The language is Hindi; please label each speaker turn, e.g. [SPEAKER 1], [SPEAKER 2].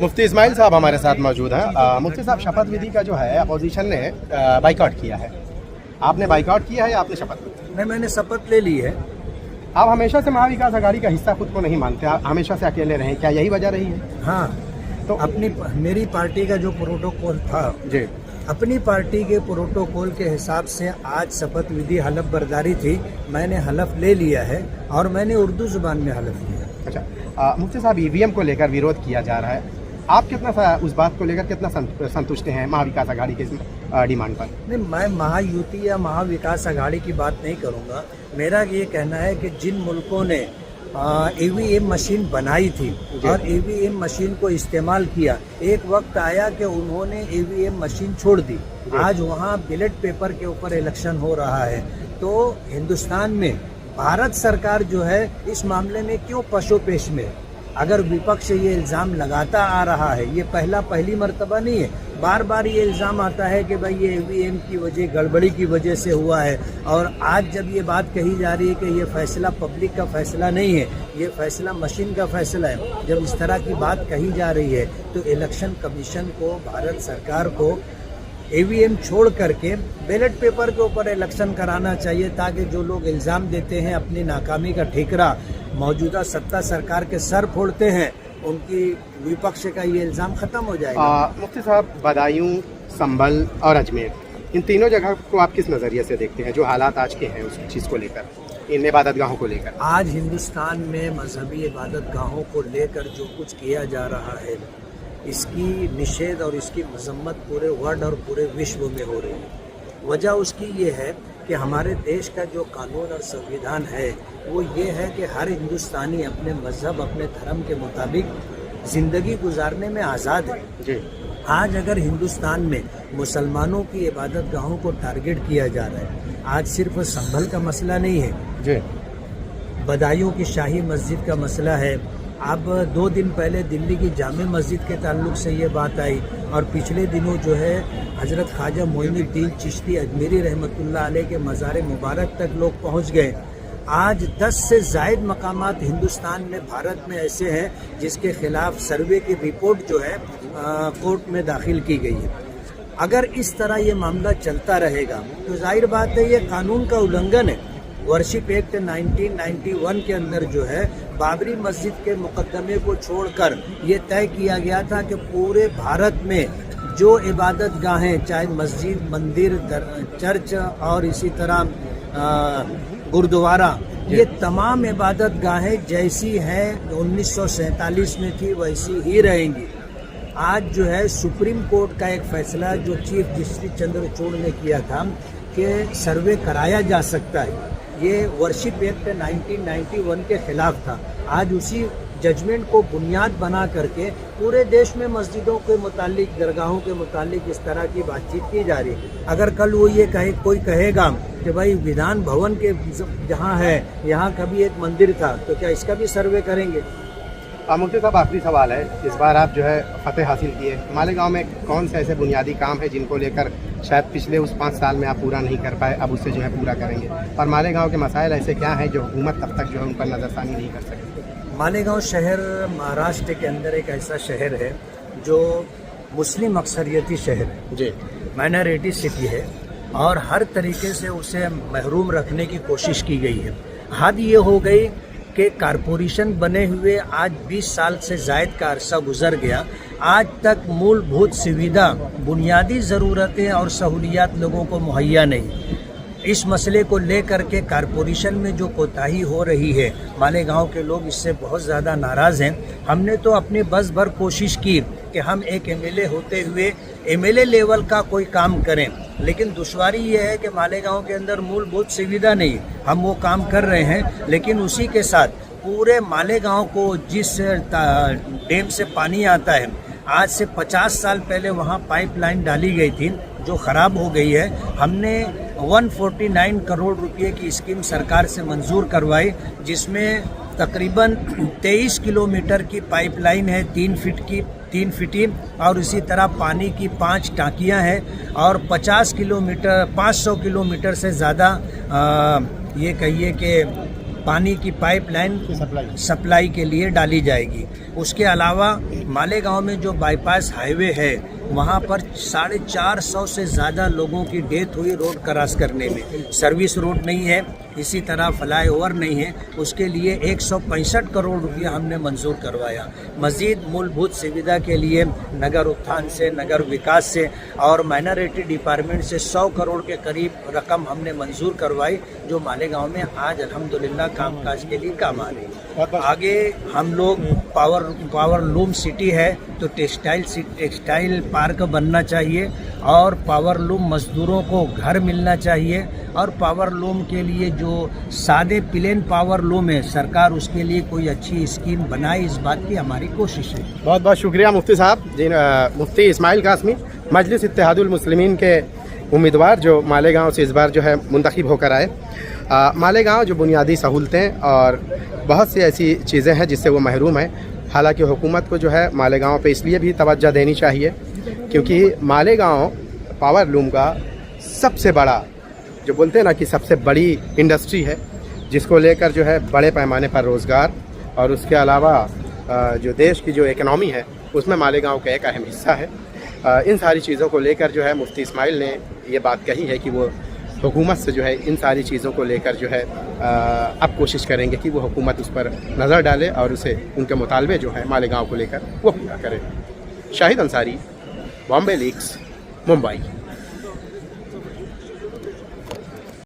[SPEAKER 1] मुफ्ती इस्माइल साहब हमारे साथ मौजूद हैं। मुफ्ती साहब, शपथ विधि का जो है अपोजिशन ने बाइकआउट किया है, आपने बाइकआउट किया है या आपने शपथ ली?
[SPEAKER 2] नहीं, मैंने शपथ ले ली है।
[SPEAKER 1] आप हमेशा से महाविकास आघाड़ी का हिस्सा खुद को नहीं मानते, आप हमेशा से अकेले रहे, क्या यही वजह रही है?
[SPEAKER 2] हाँ,
[SPEAKER 1] तो
[SPEAKER 2] मेरी पार्टी का जो प्रोटोकॉल था,
[SPEAKER 1] जी,
[SPEAKER 2] अपनी पार्टी के प्रोटोकॉल के हिसाब से आज शपथ विधि हलफ बर्दारी थी, मैंने हलफ ले लिया है और मैंने उर्दू जुबान में हलफ लिया।
[SPEAKER 1] अच्छा, मुफ्ती साहब, ईवीएम को लेकर विरोध किया जा रहा है, आप कितना उस बात को लेकर कितना संतुष्ट हैं महाविकास आघाड़ी के डिमांड पर?
[SPEAKER 2] नहीं, मैं महायुति या महाविकास आघाड़ी की बात नहीं करूंगा। मेरा ये कहना है कि जिन मुल्कों ने ईवीएम मशीन बनाई थी और ईवीएम मशीन को इस्तेमाल किया, एक वक्त आया कि उन्होंने ईवीएम मशीन छोड़ दी। आज वहाँ बैलेट पेपर के ऊपर इलेक्शन हो रहा है, तो हिंदुस्तान में भारत सरकार जो है इस मामले में क्यों पशोपेश में है? अगर विपक्ष ये इल्ज़ाम लगाता आ रहा है, ये पहली मर्तबा नहीं है, बार बार ये इल्ज़ाम आता है कि भाई ये ईवीएम की वजह, गड़बड़ी की वजह से हुआ है, और आज जब ये बात कही जा रही है कि ये फैसला पब्लिक का फैसला नहीं है, ये फैसला मशीन का फैसला है, जब इस तरह की बात कही जा रही है तो इलेक्शन कमीशन को, भारत सरकार को ईवीएम छोड़ करके बैलेट पेपर के ऊपर इलेक्शन कराना चाहिए, ताकि जो लोग इल्ज़ाम देते हैं अपनी नाकामी का ठिकरा मौजूदा सत्ता सरकार के सर फोड़ते हैं, उनकी विपक्ष का ये इल्ज़ाम ख़त्म हो जाएगा।
[SPEAKER 1] मुफ्ती साहब, बदायूं, संभल और अजमेर, इन तीनों जगह को आप किस नज़रिए से देखते हैं, जो हालात आज के हैं उस चीज़ को लेकर, इन इबादत गाहों को लेकर?
[SPEAKER 2] आज हिंदुस्तान में मजहबी इबादत गाहों को लेकर जो कुछ किया जा रहा है, इसकी निषेध और इसकी मजम्मत पूरे वर्ल्ड और पूरे विश्व में हो रही है। वजह उसकी ये है कि हमारे देश का जो कानून और संविधान है वो ये है कि हर हिंदुस्तानी अपने मजहब, अपने धर्म के मुताबिक ज़िंदगी गुजारने में आज़ाद है।
[SPEAKER 1] जी,
[SPEAKER 2] आज अगर हिंदुस्तान में मुसलमानों की इबादत गाहों को टारगेट किया जा रहा है, आज सिर्फ संभल का मसला नहीं है,
[SPEAKER 1] जी,
[SPEAKER 2] बदायूं की शाही मस्जिद का मसला है। अब 2 दिन पहले दिल्ली की जामे मस्जिद के ताल्लुक से ये बात आई, और पिछले दिनों जो है हज़रत ख्वाजा मोइनुद्दीन चिश्ती अजमेरी रहमतुल्लाह अलैह के मज़ार मुबारक तक लोग पहुँच गए। आज 10 से ज़ायद मकामात हिंदुस्तान में, भारत में ऐसे हैं जिसके खिलाफ सर्वे की रिपोर्ट जो है कोर्ट में दाखिल की गई है। अगर इस तरह ये मामला चलता रहेगा तो जाहिर बात है ये कानून का उल्लंघन है। वर्शिप एक्ट 1991 के अंदर जो है बाबरी मस्जिद के मुकदमे को छोड़कर ये तय किया गया था कि पूरे भारत में जो इबादत गाहें, चाहे मस्जिद, मंदिर, चर्च और इसी तरह गुरुद्वारा, ये तमाम इबादत गाहें जैसी हैं 1947 में थी वैसी ही रहेंगी। आज जो है सुप्रीम कोर्ट का एक फैसला जो चीफ जस्टिस चंद्रचूड़ ने किया था कि सर्वे कराया जा सकता है, ये वर्शिप एक्ट 1991 के खिलाफ था। आज उसी जजमेंट को बुनियाद बना करके पूरे देश में मस्जिदों के मुतालिक, दरगाहों के मुतालिक इस तरह की बातचीत की जा रही है। अगर कल वो ये कोई कहेगा कि भाई विधान भवन के जहाँ है यहाँ कभी एक मंदिर था, तो क्या इसका भी सर्वे करेंगे?
[SPEAKER 1] मुफ्ती साहब, आखिरी सवाल है, इस बार आप जो है फतेह हासिल किए, मालेगांव में कौन से ऐसे बुनियादी काम है जिनको लेकर शायद पिछले उस 5 साल में आप पूरा नहीं कर पाए, अब उससे जो है पूरा करेंगे, और मालेगांव के मसाइल ऐसे क्या हैं जो हुकूमत तब तक जो है उन पर नज़रसानी नहीं कर सकती?
[SPEAKER 2] मालेगांव शहर महाराष्ट्र के अंदर एक ऐसा शहर है जो मुस्लिम अक्सरियती शहर है,
[SPEAKER 1] जी,
[SPEAKER 2] माइनॉरिटी सिटी है, और हर तरीके से उसे महरूम रखने की कोशिश की गई है। हद ये हो गई कि कारपोरेशन बने हुए आज 20 साल से ज़ायद का अरसा गुजर गया, आज तक मूलभूत सुविधा, बुनियादी ज़रूरतें और सहूलियात लोगों को मुहैया नहीं। इस मसले को लेकर के कारपोरेशन में जो कोताही हो रही है, मालेगांव के लोग इससे बहुत ज़्यादा नाराज़ हैं। हमने तो अपनी बस भर कोशिश की कि हम एक एमएलए होते हुए एमएलए लेवल का कोई काम करें, लेकिन दुश्वारी ये है कि मालेगांव के अंदर मूलभूत सुविधा नहीं। हम वो काम कर रहे हैं, लेकिन उसी के साथ पूरे मालेगांव को जिस डैम से पानी आता है, आज से 50 साल पहले वहाँ पाइपलाइन डाली गई थी जो ख़राब हो गई है। हमने 149 करोड़ रुपए की स्कीम सरकार से मंजूर करवाई, जिसमें तकरीबन 23 किलोमीटर की पाइपलाइन है, 3 फीटी, और इसी तरह पानी की 5 टांकियां हैं, और 500 किलोमीटर से ज़्यादा ये कहिए कि पानी की पाइपलाइन सप्लाई के लिए डाली जाएगी। उसके अलावा मालेगांव में जो बाईपास हाईवे है वहाँ पर 450 से ज़्यादा लोगों की डेथ हुई रोड क्रॉस करने में। सर्विस रोड नहीं है, इसी तरह फ्लाईओवर नहीं है, उसके लिए 165 करोड़ रुपया हमने मंजूर करवाया। मज़ीद मूलभूत सुविधा के लिए नगर उत्थान से, नगर विकास से और माइनॉरिटी डिपार्टमेंट से 100 करोड़ के करीब रकम हमने मंजूर करवाई, जो मालेगांव में आज अल्हम्दुलिल्लाह कामकाज के लिए काम आ रही है। आगे हम लोग पावर लूम सिटी है तो टेक्सटाइल पार्क बनना चाहिए और पावर लूम मजदूरों को घर मिलना चाहिए और पावर लूम के लिए जो सादे प्लेन पावर लूम है सरकार उसके लिए कोई अच्छी स्कीम बनाए, इस बात की हमारी कोशिश है।
[SPEAKER 1] बहुत बहुत शुक्रिया मुफ्ती साहब जी। मुफ्ती इस्माइल कासमी मजलिस इत्तेहादुल मुस्लिमीन के उम्मीदवार जो मालेगांव से इस बार जो है मुंतखब होकर आए। मालेगांव जो बुनियादी सहूलतें और बहुत सी ऐसी चीज़ें हैं जिससे वो महरूम है। हालांकि हुकूमत को जो है मालेगांव पे इसलिए भी तवज्जो देनी चाहिए क्योंकि मालेगांव पावर लूम का सबसे बड़ा, जो बोलते हैं ना कि सबसे बड़ी इंडस्ट्री है, जिसको लेकर जो है बड़े पैमाने पर रोज़गार और उसके अलावा जो देश की जो इकनॉमी है उसमें मालेगांव का एक अहम हिस्सा है। इन सारी चीज़ों को लेकर जो है मुफ्ती इस्माइल ने ये बात कही है कि वो हुकूमत से जो है इन सारी चीज़ों को लेकर जो है अब कोशिश करेंगे कि वो हुकूमत उस पर नज़र डाले और उसे उनके मुतालबे जो है मालेगांव को लेकर वो पूरा करे। शाहिद अंसारी, बॉम्बे लीक्स, मुंबई।